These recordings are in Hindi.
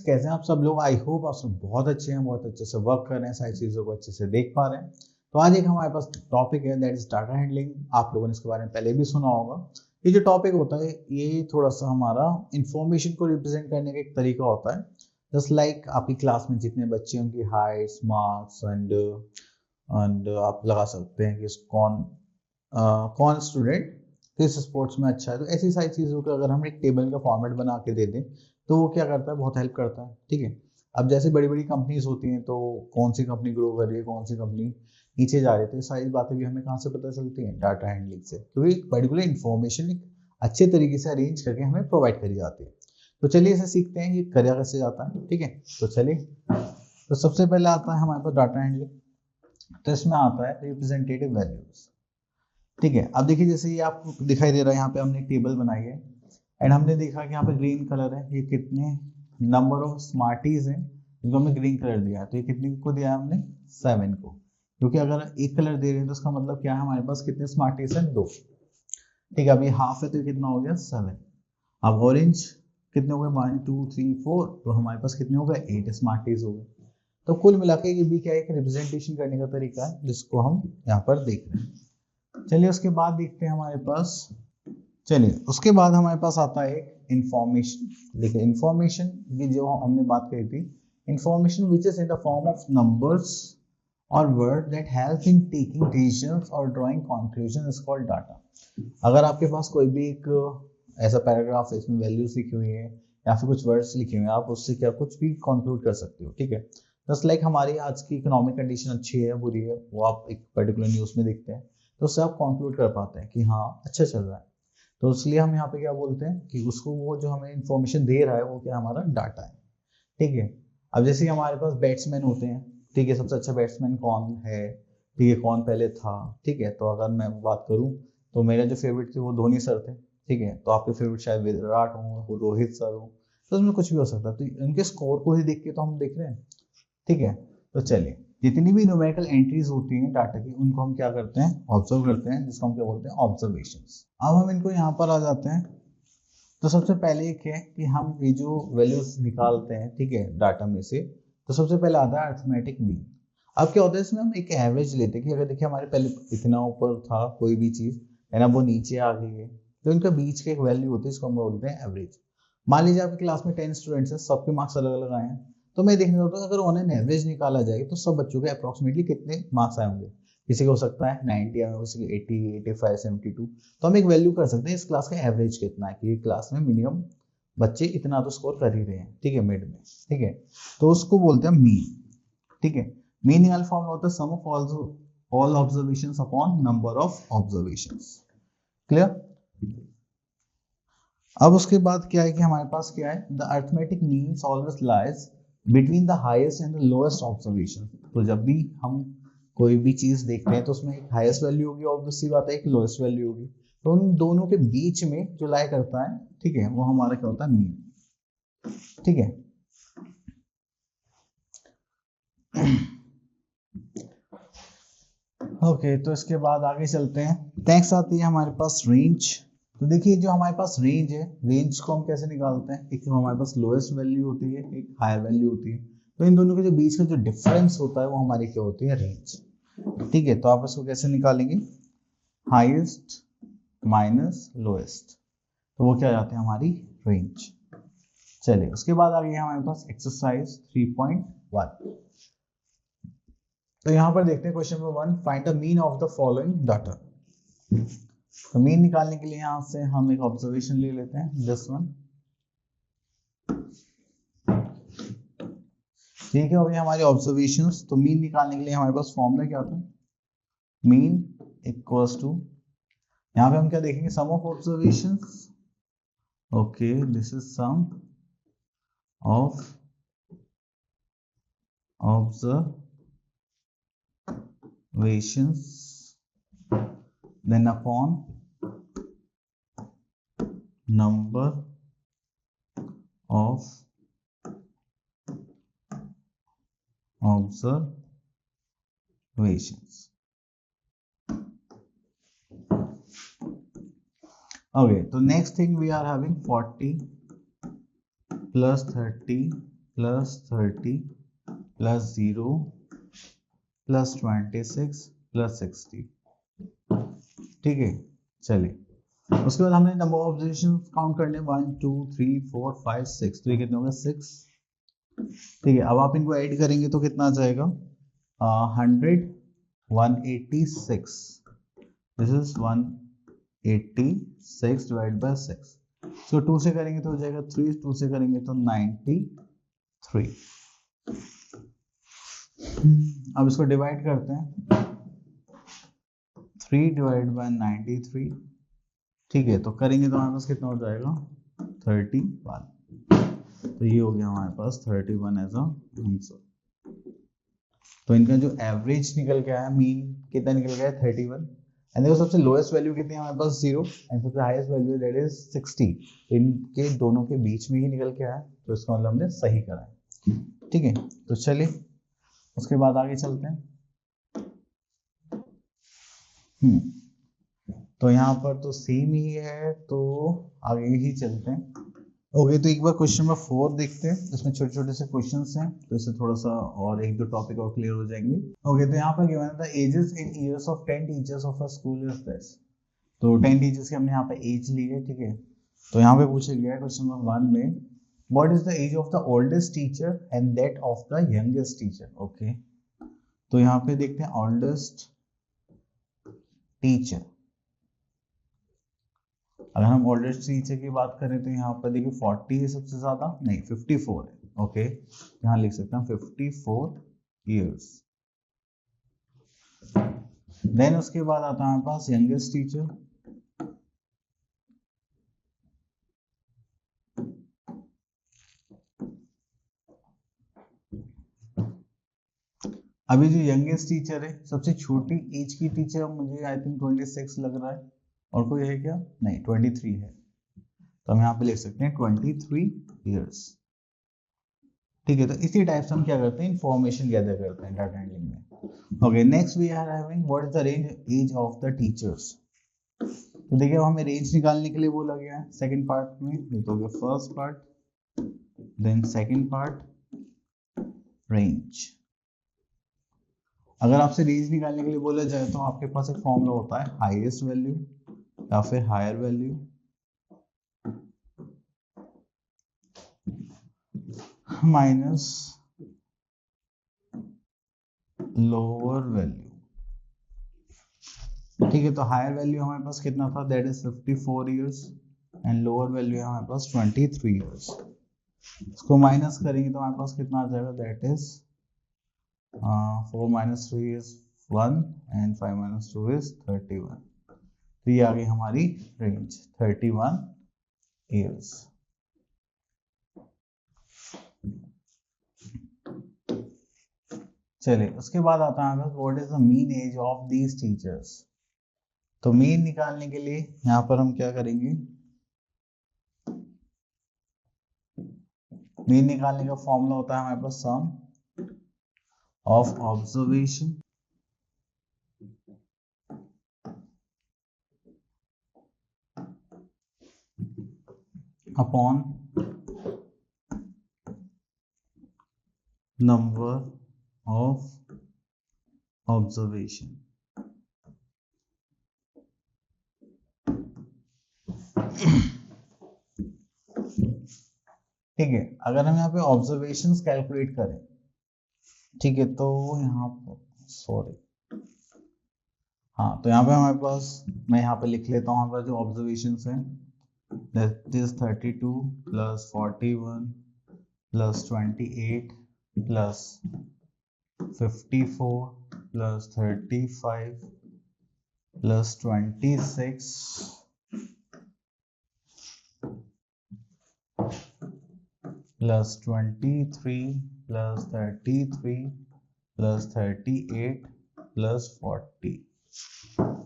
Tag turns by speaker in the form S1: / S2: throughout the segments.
S1: स्टूडेंट्स, कैसे हैं आप सब लोग? आई होप आप सब बहुत अच्छे हैं, बहुत अच्छे से वर्क कर रहे हैं, सारी चीज़ों को अच्छे से देख पा रहे हैं। तो आज एक हमारे पास टॉपिक है, दैट इज डाटा हैंडलिंग। आप लोगों ने इसके बारे में पहले भी सुना होगा। ये जो टॉपिक होता है ये थोड़ा सा हमारा इंफॉर्मेशन को रिप्रेजेंट करने का एक तरीका होता है। जस्ट लाइक आपकी क्लास में जितने बच्चे हैं उनकी हाइट्स, मार्क्स एंड आप लगा सकते हैं कि कौन स्टूडेंट किस स्पोर्ट्स में अच्छा है। तो ऐसी सारी चीज़ों का अगर हम एक टेबल का फॉर्मेट बना के दे दें तो वो क्या करता है, बहुत हेल्प करता है। ठीक है, अब जैसे बड़ी बड़ी कंपनीज होती हैं तो कौन सी कंपनी ग्रो कर रही है, कौन सी कंपनी नीचे जा रही है, तो ये सारी बातें भी हमें कहाँ से पता चलती हैं? डाटा हैंडलिंग से, क्योंकि पर्टिकुलर इन्फॉर्मेशन एक अच्छे तरीके से अरेंज करके हमें प्रोवाइड करी जाती है। तो चलिए इसे सीखते हैं, ये करा कैसे जाता है। ठीक है, तो चलिए, तो सबसे पहले आता है हमारे पास डाटा हैंडलिंग। तो इसमें आता है रिप्रेजेंटेटिव वैल्यूज। ठीक है, अब देखिए जैसे ये आपको दिखाई दे रहा है, यहाँ पे हमने एक टेबल बनाई है एंड हमने देखा कि यहाँ पे ग्रीन कलर है। ये कितने नंबर ऑफ स्मार्टीज हैं जिनको हमने ग्रीन कलर दिया है। तो ये कितने को दिया है हमने? 7 को, क्योंकि अगर एक कलर दे रहे हैं तो उसका मतलब क्या है, हमारे पास कितने स्मार्टीज हैं? 2। ठीक है, अब ये हाफ है तो ये कितना हो गया? 7। अब ऑरेंज कितने हो गए? 1 2 3 4, तो हमारे पास कितने हो गए? 8 स्मार्टीज हो गए। तो कुल मिला के ये भी क्या है, एक रिप्रेजेंटेशन करने का तरीका है जिसको हम यहाँ पर देख रहे हैं। चलिए उसके बाद देखते हैं हमारे पास, चलिए उसके बाद हमारे पास आता है इंफॉर्मेशन। देखिए इंफॉर्मेशन की जो हमने बात करी थी, information which is in the form of numbers और word that help in taking decisions और drawing conclusion is called data. अगर आपके पास कोई भी एक ऐसा पैराग्राफ है, इसमें वैल्यूज लिखी हुई है या फिर कुछ वर्ड्स लिखे हुए हैं, आप उससे क्या कुछ भी कंक्लूड कर सकते हो। ठीक है, जस्ट लाइक हमारी आज की इकोनॉमिक कंडीशन अच्छी है बुरी है, वो आप एक पर्टिकुलर न्यूज़ में देखते हैं तो उससे आप कंक्लूड कर पाते हैं कि हाँ अच्छा चल रहा है। तो इसलिए हम यहाँ पे क्या बोलते हैं कि उसको, वो जो हमें इंफॉर्मेशन दे रहा है वो क्या, हमारा डाटा है। ठीक है, अब जैसे हमारे पास बैट्समैन होते हैं, ठीक है, सबसे अच्छा बैट्समैन कौन है, ठीक है, कौन पहले था। ठीक है, तो अगर मैं बात करूँ तो मेरा जो फेवरेट थे वो धोनी सर थे। ठीक है, तो आपके फेवरेट शायद विराट हो, रोहित सर हो, तो उसमें कुछ भी हो सकता है। तो उनके स्कोर को ही देख के तो हम देख रहे हैं। ठीक है, तो चलिए, जितनी भी न्यूमेरिकल एंट्रीज होती हैं डाटा की, उनको हम क्या करते हैं? ऑब्जर्व करते हैं, जिसको हम क्या बोलते हैं? ऑब्जर्वेशंस। अब हम इनको यहाँ पर आ जाते हैं। तो सबसे पहले एक है कि हम ये जो वैल्यूज निकालते हैं, ठीक है, डाटा में से, तो सबसे पहले आता है अरिथमेटिक मीन। अब क्या होता है, इसमें हम एक एवरेज लेते हैं कि अगर देखिए हमारे पहले इतना ऊपर था कोई भी चीज है ना, वो नीचे आ गई है, तो इनका बीच का एक वैल्यू होती है, इसको हम बोलते हैं एवरेज। मान लीजिए आपकी क्लास में 10 स्टूडेंट्स हैं, सबके मार्क्स अलग अलग आए हैं, तो मैं देखने होता हूँ अगर ऑन एन एवरेज निकाला जाए तो सब बच्चों के अप्रोक्सीमेटली कितने मार्क्स आए होंगे। किसी को हो सकता है 90 आए, किसी को 80, 85, 72। तो हम एक वैल्यू कर सकते हैं इस क्लास का एवरेज कितना है, कि क्लास में मिनिमम बच्चे इतना तो स्कोर कर ही रहे हैं। ठीक है, मिड में। ठीक है, तो उसको बोलते हैं मीन। ठीक है, मीन निकाल फॉर्मूला होता है sum of all observations upon number of observations. Clear? अब उसके बाद क्या है कि हमारे पास क्या है, the arithmetic means always lies between the highest and the lowest observation. तो जब भी हम कोई भी चीज देखते हैं तो उसमें एक हाईएस्ट वैल्यू होगी, ऑब्वियस सी बात है, एक लोएस्ट वैल्यू होगी। तो उन दोनों के बीच में जो लाई करता है, ठीक है, वो हमारा क्या होता है? मीन। ठीक है, ओके, तो इसके बाद आगे चलते हैं। नेक्स्ट आती है हमारे पास रेंज। तो देखिए जो हमारे पास रेंज है, रेंज को हम कैसे निकालते हैं? एक हमारे पास लोएस्ट वैल्यू होती है, एक हायर वैल्यू होती है। तो इन दोनों के जो बीच का जो डिफरेंस होता है वो हमारी क्या होती है? रेंज। ठीक है, तो आप इसको कैसे निकालेंगे? हाईएस्ट माइनस लोएस्ट, तो वो क्या जाते हैं? हमारी रेंज। चलिए उसके बाद आ गई हमारे पास एक्सरसाइज 3.1। तो यहाँ पर देखते हैं question number 1, find the mean of the following data. तो मीन निकालने के लिए यहाँ से हम एक ऑब्जर्वेशन ले लेते हैं, दिस वन। ठीक है, हो गई हमारी ऑब्जर्वेशंस। तो मीन निकालने के लिए हमारे पास फॉर्मूला क्या था? मीन इक्वल्स टू, यहाँ पे हम क्या देखेंगे? Sum of observations. Okay, this is sum of observations then upon number of observations. Okay, so next thing we are having 40 plus 30 plus 30 plus 0 plus 26 plus 60। ठीक है, चलिए उसके बाद हमने नंबर ऑफ ऑब्जर्वेशन काउंट करने 1 2 3 4 5 6, तो ये कितने हो गए 6। ठीक है, अब आप इनको ऐड करेंगे तो कितना आ जाएगा 100 186। This is 186 divide by 6। सो 2 से करेंगे तो हो जाएगा 3, 2 से करेंगे तो 93। अब इसको डिवाइड करते हैं 3 डिवाइड बाय 93। ठीक है, तो करेंगे तो हमारे पास कितना हो जाएगा 31। तो ये हो गया हमारे पास 31 एज आंसर। तो इनका जो एवरेज निकल के आया, मीन कितना निकल गया 31। एंड देखो सबसे लोएस्ट वैल्यू कितनी है हमारे पास 0, एंड सबसे हाईएस्ट वैल्यू दैट इज 60। तो इनके दोनों के बीच में ही निकल के आया, तो इसका मतलब हमने सही करा है। ठीक है, तो चलिए उसके बाद आगे चलते हैं। तो यहाँ पर तो सेम ही है, तो आगे ही चलते हैं। ओके, तो एक बार क्वेश्चन नंबर 4 देखते हैं। इसमें छोटे छोटे से क्वेश्चंस हैं, तो इससे थोड़ा सा और एक दो टॉपिक और क्लियर हो जाएंगे। ओके, तो यहाँ पर गिवन था ages in years of 10 teachers of a school is this. तो 10 टीचर्स की हमने यहाँ पे एज ली है। ठीक है, तो यहाँ पे पूछा गया है क्वेश्चन नंबर 1 में what is the age of the oldest teacher and that of the youngest teacher. Okay, तो यहाँ पे देखते हैं ओल्डेस्ट टीचर। अगर हम ओल्डेस्ट टीचर की बात करें तो यहाँ पर देखिए 40 है सबसे ज्यादा, नहीं 54 है। ओके, यहाँ लिख सकते हैं 54 इयर्स। देन उसके बाद आता है हमारे पास यंगेस्ट टीचर। अभी जो यंगेस्ट टीचर है, सबसे छोटी एज की टीचर मुझे आई थिंक 26 लग रहा है, और कोई है क्या, नहीं 23 है। तो हम यहाँ पे लिख सकते हैं 23 इयर्स। ठीक है, तो इसी टाइप से हम क्या करते हैं, इंफॉर्मेशन गैदर करते हैं डाटा हैंडलिंग में। Okay, next we are having what is the range age of the teachers. तो देखिए हमें रेंज निकालने के लिए बोला गया है सेकंड पार्ट में। ये तो हो गया first part, then second part range. अगर आपसे रेंज निकालने के लिए बोला जाए तो आपके पास एक फॉर्मूला होता है हाईएस्ट वैल्यू या फिर higher value minus lower value. ठीक है, तो हायर वैल्यू हमारे पास कितना था, that is 54 years, and lower value है हमारे पास 23 इयर्स। इसको माइनस करेंगे तो हमारे पास कितना आ जाएगा, that is 4 minus 3 is 1 and 5 minus 2 is 31। तो ये आ गई हमारी रेंज 31 इयर्स। चलिए उसके बाद आता है what is the mean age of these teachers. तो मीन निकालने के लिए यहाँ पर हम क्या करेंगे, मीन निकालने का फॉर्मूला होता है हमारे पास सम of observation upon number of observation। ठीक है, अगर हम यहाँ पे ऑब्जर्वेशंस कैलकुलेट करें, ठीक है, तो यहाँ पर सॉरी, हाँ, तो यहाँ पे हमारे पास, मैं यहाँ पे लिख लेता हूँ हमारे जो ऑब्जर्वेशंस हैं, that is 32 plus 41 plus 28 plus 54 plus 35 plus 26 plus 23 plus 33 plus 38 plus 40।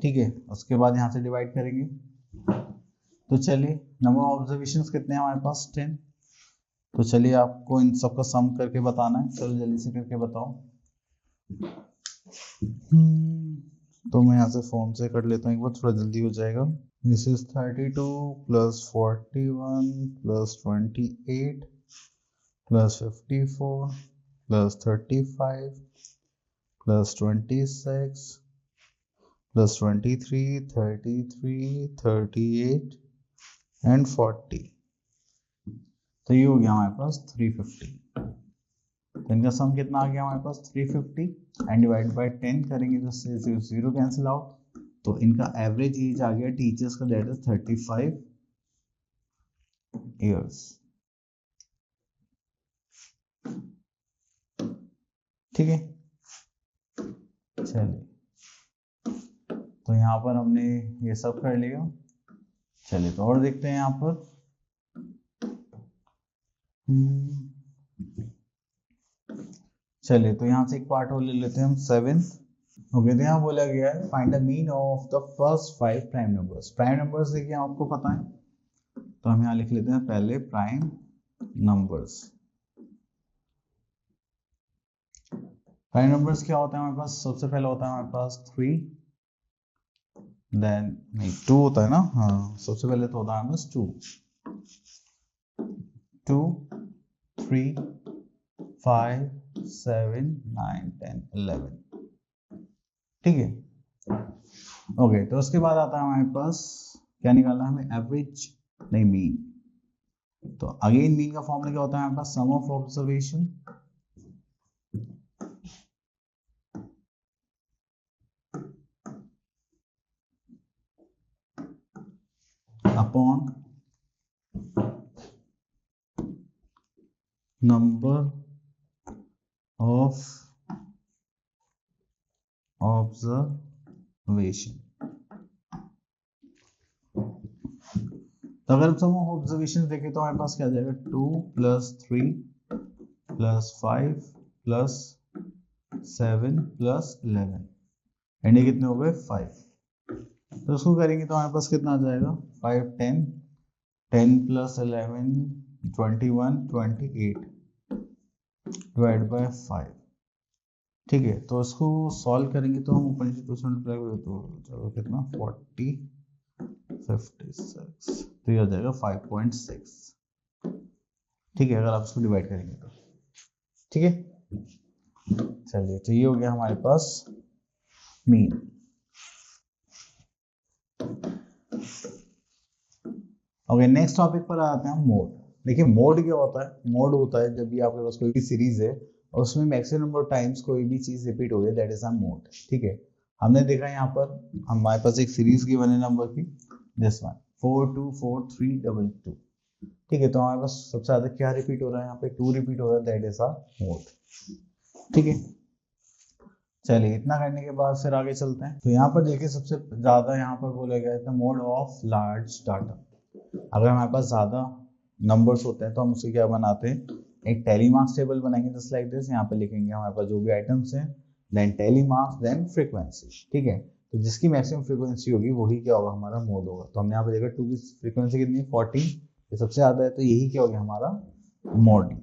S1: ठीक है, उसके बाद यहाँ से डिवाइड करेंगे। तो चलिए नंबर ऑफ ऑब्जर्वेशंस कितने हैं हमारे पास 10। तो चलिए आपको इन सब का सम करके बताना है, चलो जल्दी से करके बताओ। तो मैं यहाँ से फॉर्म से कर लेता हूँ एक बार, थोड़ा जल्दी हो जाएगा। This is 32 plus 41 plus 28 plus 54 plus 35 plus 26 plus 23 33 38 and 40। तो ये हो गया हमारे पास 350। तो इनका सम कितना आ गया हमारे पास 350 एंड डिवाइड बाय 10 करेंगे तो 0 कैंसिल आउट। तो इनका एवरेज एज आ गया टीचर्स का, दैट इज 35 इयर्स। ठीक है, चलिए तो यहाँ पर हमने ये सब कर लिया। चलिए तो और देखते हैं यहाँ पर। चलिए तो यहाँ से एक पार्ट और ले लेते हैं हम, 7th। ओके, तो यहाँ बोला गया है find the mean of the first 5 prime numbers. Prime numbers देखिए आपको पता है, तो हम यहाँ लिख लेते हैं पहले प्राइम नंबर्स। प्राइम नंबर्स क्या होता है हमारे पास? सबसे पहले होता है हमारे पास 3, देन नहीं 2 होता है ना, हाँ सबसे पहले तो होता है हमारे पास 2, 3, 5, 7, 9, 10, 11। ठीक है, ओके। तो उसके बाद आता है हमारे पास क्या निकालना है हमें? एवरेज, नहीं मीन। तो अगेन मीन का फॉर्मूला क्या होता है हमारे पास? Sum of observation upon number of observation. तो अगर हम सम ऑफ ऑब्जर्वेशन देखें तो हमारे पास क्या आ जाएगा? 2 plus 3 plus 5 plus 7 plus 11 and ये कितने हो गए? 5। तो उसको करेंगे तो हमारे पास कितना आ जाएगा? 5 10 10 प्लस 11 21 28 डिवाइड बाय 5। ठीक है, तो इसको सॉल्व करेंगे तो हम ऊपर नीचे 2 से मल्टीप्लाई करेंगे तो चलो कितना 40 56, तो ये हो जाएगा 5.6। ठीक है, अगर आप इसको डिवाइड करेंगे तो। ठीक है, चलिए तो ये हो गया हमारे पास मीन। ओके, नेक्स्ट टॉपिक पर आते हैं हम, मोड। देखिए मोड क्या होता है? मोड होता है जब भी आपके पास कोई भी सीरीज है और उसमें मैक्सिमम नंबर टाइम्स कोई भी चीज रिपीट हो गई, दैट इज अ मोड। ठीक है, हमने देखा यहाँ पर हमारे पास एक सीरीज की बने नंबर की, दिस वन 424322। ठीक है, तो हमारे पास सबसे ज्यादा क्या रिपीट हो रहा है? यहाँ पे 2 रिपीट हो रहा है, दैट इज अ मोड। ठीक है, चलिए इतना करने के बाद फिर आगे चलते हैं। तो यहाँ पर देखिए सबसे ज्यादा यहाँ पर बोला गया है मोड ऑफ लार्ज डाटा। अगर हमारे पास ज्यादा नंबर्स होते हैं तो हम उसे क्या बनाते हैं? एक टेली मार्क्स टेबल बनाएंगे जस्ट लाइक दिस। यहाँ पे लिखेंगे हमारे पास जो भी आइटम्स हैं, then tally marks, then frequency. ठीक है, तो जिसकी मैक्सिमम फ्रीक्वेंसी होगी वही क्या होगा? हमारा मोड होगा। तो हमने यहाँ पे देखा 2 की फ्रीक्वेंसी कितनी है? 14, ये सबसे ज्यादा है, तो यही क्या हो गया? हमारा मोड।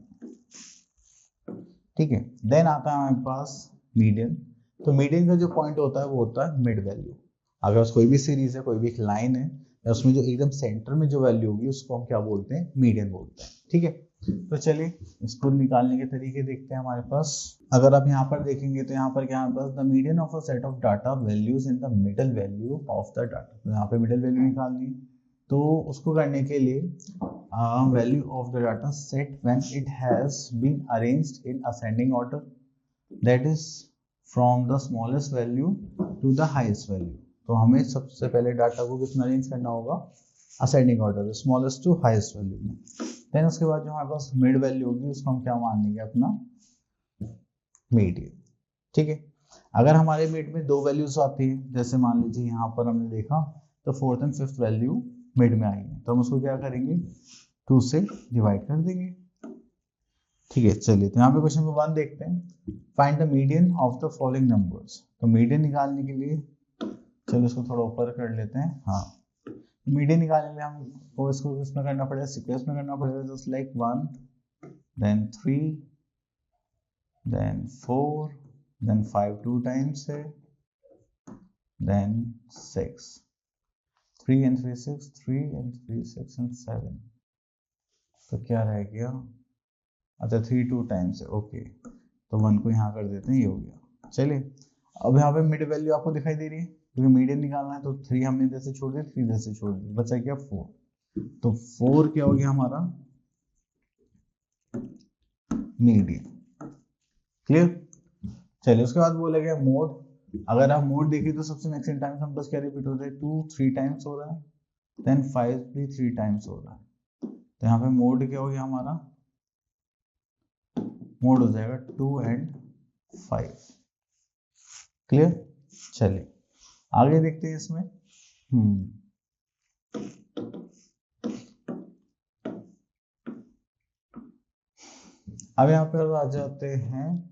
S1: ठीक है, देन आता है हमारे पास मीडियन। तो मीडियन का जो पॉइंट होता है वो होता है मिड वैल्यू। अगर कोई भी सीरीज है, कोई भी एक लाइन है, या उसमें जो एकदम सेंटर में जो वैल्यू होगी उसको हम क्या बोलते हैं? मीडियन बोलते हैं। ठीक है, तो चलिए इसको निकालने के तरीके देखते हैं हमारे पास। अगर आप यहाँ पर देखेंगे तो यहाँ पर क्या है? The median of a set of data values in the middle value of the data. तो यहाँ पे मिडल वैल्यू निकालनी है, तो उसको करने के लिए value of the data set when it has been arranged in ascending order, that is from the smallest value to the highest value। तो हमें सबसे पहले डाटा को कितना अरेंज करना होगा? Ascending order, smallest to highest value में। देन उसके बाद जो हमारे पास मिड वैल्यू होगी उसको हम क्या मान लेंगे? अपना मीडियन। ठीक है, अगर हमारे मिड में 2 वैल्यूज आती है, जैसे मान लीजिए यहाँ पर हमने देखा तो 4th and 5th value mid में आई है, तो हम उसको क्या करेंगे? 2 से डिवाइड कर देंगे। ठीक है, चलिए तो यहाँ पे क्वेश्चन नंबर 1 देखते हैं। Find the median of the following numbers. तो मीडियन निकालने के लिए चलो इसको थोड़ा ऊपर कर लेते हैं। हाँ, मीडियन निकालने के लिए हमको इसको किसमें करना पड़ेगा? सीक्वेंस में करना पड़ेगा, just like 1 then 3 then 4 then 5 2 times है, देन 6 3 and 3 6 3 and 3 6 and 7। तो क्या रह गया? अच्छा 3 2 टाइम्स है, ओके, तो 1 को यहाँ कर देते हैं, ये हो गया। चलिए अब यहाँ पे मिड वैल्यू आपको दिखाई दे रही है, क्योंकि मीडियन निकालना है, तो 3 हमने इधर से छोड़ दिया, 3 इधर से छोड़ दिया, बचा क्या 4। तो 4 क्या हो गया हमारा मीडियन। क्लियर। चलिए उसके बाद बोला गया मोड। अगर आप मोड देखिए तो सबसे मैक्सिमम टाइम्स हम बस क्या रिपीट होता है, 2 3 टाइम्स हो रहा है, देन 5 भी 3 टाइम्स हो रहा है। तो यहाँ पे मोड क्या हो गया हमारा, मोड हो जाएगा 2 एंड 5। क्लियर। चलिए आगे देखते हैं इसमें। अब यहाँ पर आ जाते हैं